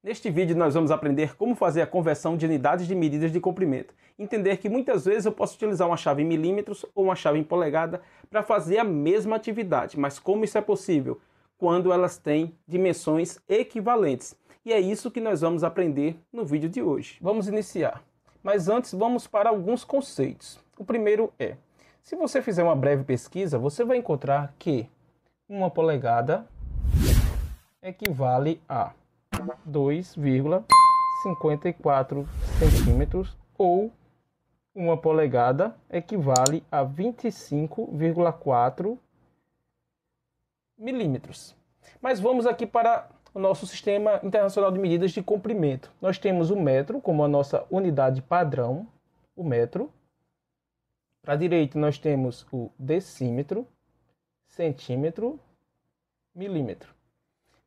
Neste vídeo nós vamos aprender como fazer a conversão de unidades de medidas de comprimento. Entender que muitas vezes eu posso utilizar uma chave em milímetros ou uma chave em polegada para fazer a mesma atividade, mas como isso é possível? Quando elas têm dimensões equivalentes. E é isso que nós vamos aprender no vídeo de hoje. Vamos iniciar. Mas antes vamos para alguns conceitos. O primeiro é, se você fizer uma breve pesquisa, você vai encontrar que uma polegada equivale a 2,54 centímetros ou uma polegada equivale a 25,4 milímetros. Mas vamos aqui para o nosso Sistema Internacional de Medidas de Comprimento. Nós temos o metro como a nossa unidade padrão, o metro. Para a direita nós temos o decímetro, centímetro, milímetro.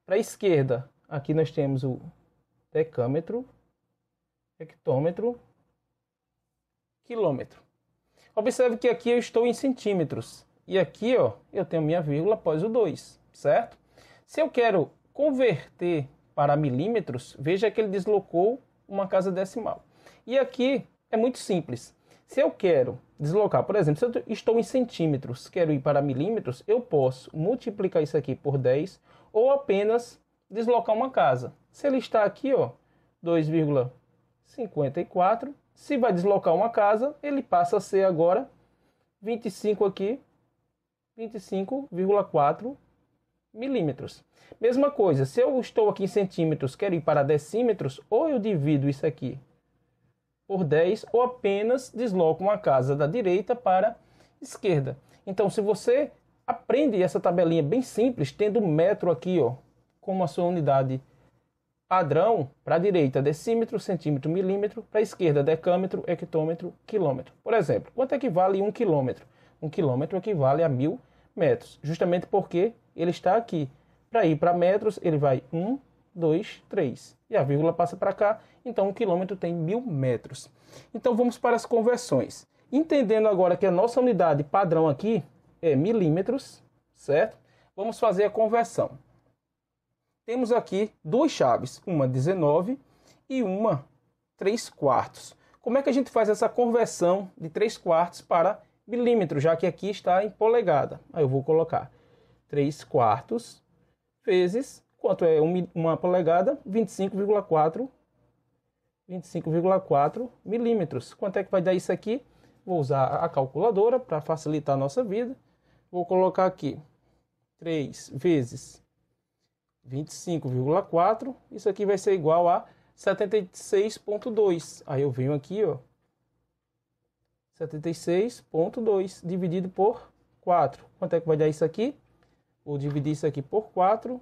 Para a esquerda, aqui nós temos o decâmetro, hectômetro, quilômetro. Observe que aqui eu estou em centímetros. E aqui eu tenho minha vírgula após o 2, certo? Se eu quero converter para milímetros, veja que ele deslocou uma casa decimal. E aqui é muito simples. Se eu quero deslocar, por exemplo, se eu estou em centímetros, quero ir para milímetros, eu posso multiplicar isso aqui por 10 ou apenas deslocar uma casa. Se ele está aqui, 2,54, se vai deslocar uma casa, ele passa a ser agora 25 aqui, 25,4 milímetros. Mesma coisa, se eu estou aqui em centímetros, quero ir para decímetros, ou eu divido isso aqui por 10, ou apenas desloco uma casa da direita para a esquerda. Então, se você aprende essa tabelinha bem simples, tendo o metro aqui, como a sua unidade padrão, para a direita decímetro, centímetro, milímetro, para a esquerda decâmetro, hectômetro, quilômetro. Por exemplo, quanto equivale 1 quilômetro? 1 quilômetro equivale a 1000 metros, justamente porque ele está aqui. Para ir para metros, ele vai 1, 2, 3. E a vírgula passa para cá, então 1 quilômetro tem 1000 metros. Então vamos para as conversões. Entendendo agora que a nossa unidade padrão aqui é milímetros, certo? Vamos fazer a conversão. Temos aqui duas chaves, uma 19 e uma 3/4. Como é que a gente faz essa conversão de 3/4 para milímetro, já que aqui está em polegada? Aí eu vou colocar 3/4 vezes, quanto é uma polegada? 25,4 milímetros. Quanto é que vai dar isso aqui? Vou usar a calculadora para facilitar a nossa vida. Vou colocar aqui 3 vezes 25,4. Isso aqui vai ser igual a 76,2. Aí eu venho aqui, 76,2 dividido por 4. Quanto é que vai dar isso aqui? Vou dividir isso aqui por 4.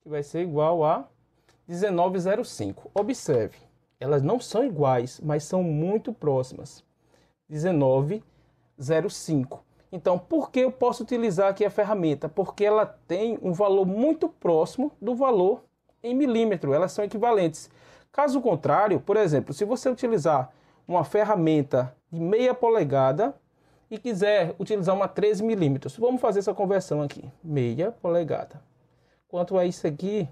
Que vai ser igual a 19,05. Observe, elas não são iguais, mas são muito próximas. 19,05. Então, por que eu posso utilizar aqui a ferramenta? Porque ela tem um valor muito próximo do valor em milímetro. Elas são equivalentes. Caso contrário, por exemplo, se você utilizar uma ferramenta de meia polegada e quiser utilizar uma 13 milímetros, vamos fazer essa conversão aqui. Meia polegada. Quanto é isso aqui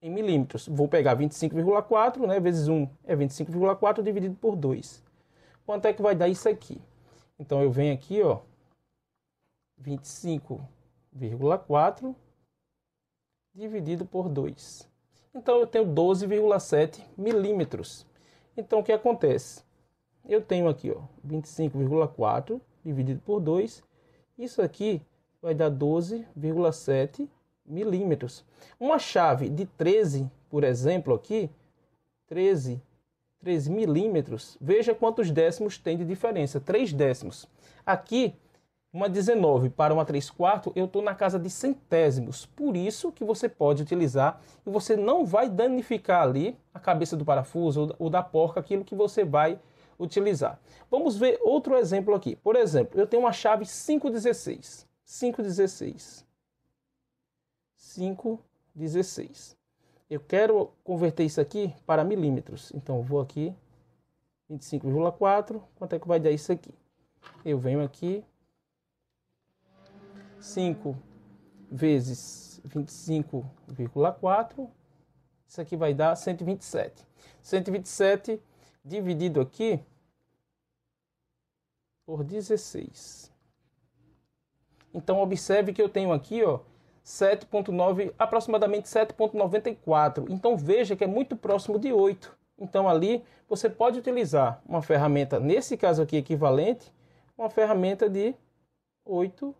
em milímetros? Vou pegar 25,4, né? Vezes 1 é 25,4 dividido por 2. Quanto é que vai dar isso aqui? Então eu venho aqui, 25,4 dividido por 2. Então eu tenho 12,7 milímetros. Então o que acontece? Eu tenho aqui, 25,4 dividido por 2. Isso aqui vai dar 12,7 milímetros. Uma chave de 13, por exemplo, aqui, 13 milímetros, veja quantos décimos tem de diferença, 3 décimos. Aqui, uma 19 para uma 3/4, eu estou na casa de centésimos. Por isso que você pode utilizar e você não vai danificar ali a cabeça do parafuso ou da porca, aquilo que você vai utilizar. Vamos ver outro exemplo aqui. Por exemplo, eu tenho uma chave 5,16. 5,16. Eu quero converter isso aqui para milímetros. Então, eu vou aqui, 25,4. Quanto é que vai dar isso aqui? Eu venho aqui, 5 vezes 25,4. Isso aqui vai dar 127. 127 dividido aqui por 16. Então, observe que eu tenho aqui, ó, 7,9, aproximadamente 7,94. Então, veja que é muito próximo de 8. Então, ali, você pode utilizar uma ferramenta, nesse caso aqui, equivalente, uma ferramenta de 8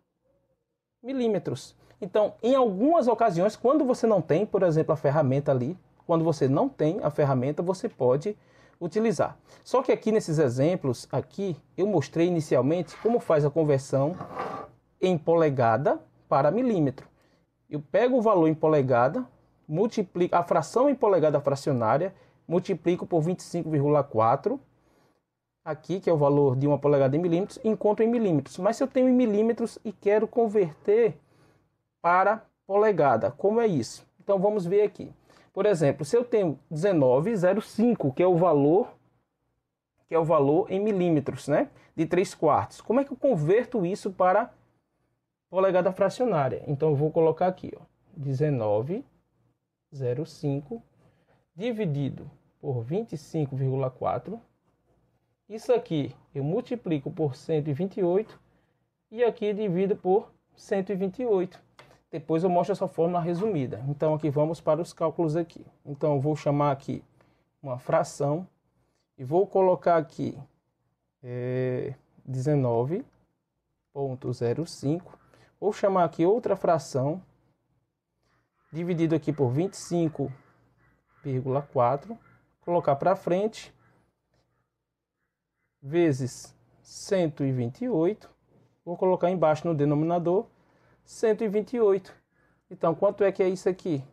milímetros. Então, em algumas ocasiões, quando você não tem, por exemplo, a ferramenta ali, quando você não tem a ferramenta, você pode utilizar. Só que aqui nesses exemplos, aqui, eu mostrei inicialmente como faz a conversão em polegada para milímetro. Eu pego o valor em polegada, multiplico a fração em polegada fracionária, multiplico por 25,4, aqui que é o valor de uma polegada em milímetros, encontro em milímetros. Mas se eu tenho em milímetros e quero converter para polegada, como é isso? Então vamos ver aqui. Por exemplo, se eu tenho 19,05, que é o valor em milímetros, né? De 3/4. Como é que eu converto isso para polegada fracionária? Então eu vou colocar aqui, ó, 19,05 dividido por 25,4. Isso aqui eu multiplico por 128 e aqui divido por 128. Depois eu mostro essa fórmula resumida. Então aqui vamos para os cálculos aqui. Então eu vou chamar aqui uma fração e vou colocar aqui 19,05. Vou chamar aqui outra fração dividido aqui por 25,4. Colocar para frente vezes 128. Vou colocar embaixo no denominador 128. Então, quanto é que é isso aqui?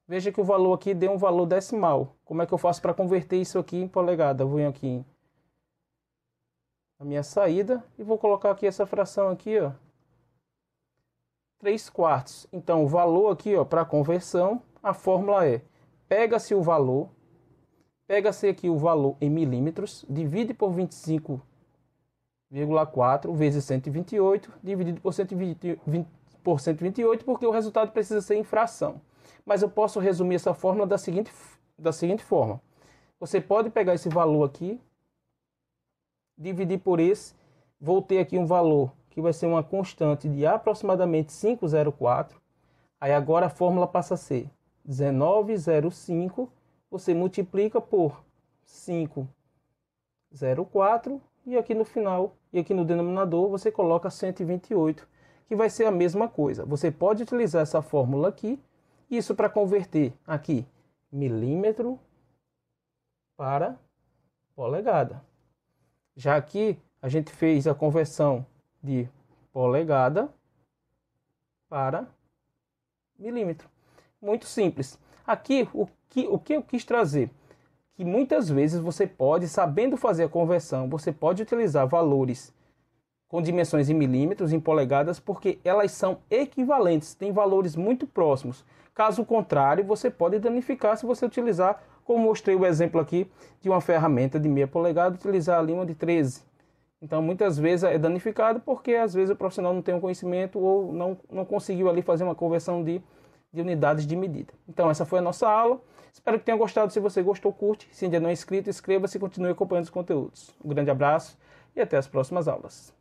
Veja que o valor aqui deu um valor decimal. Como é que eu faço para converter isso aqui em polegada? Eu vou aqui na minha saída e vou colocar aqui essa fração aqui, ó, 3/4. Então, o valor aqui, ó, para conversão, a fórmula é: pega-se aqui o valor em milímetros, divide por 25,4 vezes 128, dividido por 128, porque o resultado precisa ser em fração. Mas eu posso resumir essa fórmula da seguinte forma. Você pode pegar esse valor aqui, dividir por esse, vou ter aqui um valor que vai ser uma constante de aproximadamente 5,04. Aí agora a fórmula passa a ser 19,05. Você multiplica por 5,04 e aqui no final, e aqui no denominador, você coloca 128, que vai ser a mesma coisa. Você pode utilizar essa fórmula aqui, isso para converter aqui milímetro para polegada. Já aqui a gente fez a conversão de polegada para milímetro. Muito simples. Aqui o que eu quis trazer, que muitas vezes você pode, sabendo fazer a conversão, você pode utilizar valores com dimensões em milímetros, em polegadas, porque elas são equivalentes, têm valores muito próximos. Caso contrário, você pode danificar se você utilizar, como mostrei o exemplo aqui, de uma ferramenta de meia polegada, utilizar ali uma de 13. Então, muitas vezes é danificado porque, às vezes, o profissional não tem um conhecimento ou não conseguiu ali fazer uma conversão de unidades de medida. Então, essa foi a nossa aula. Espero que tenha gostado. Se você gostou, curte. Se ainda não é inscrito, inscreva-se e continue acompanhando os conteúdos. Um grande abraço e até as próximas aulas.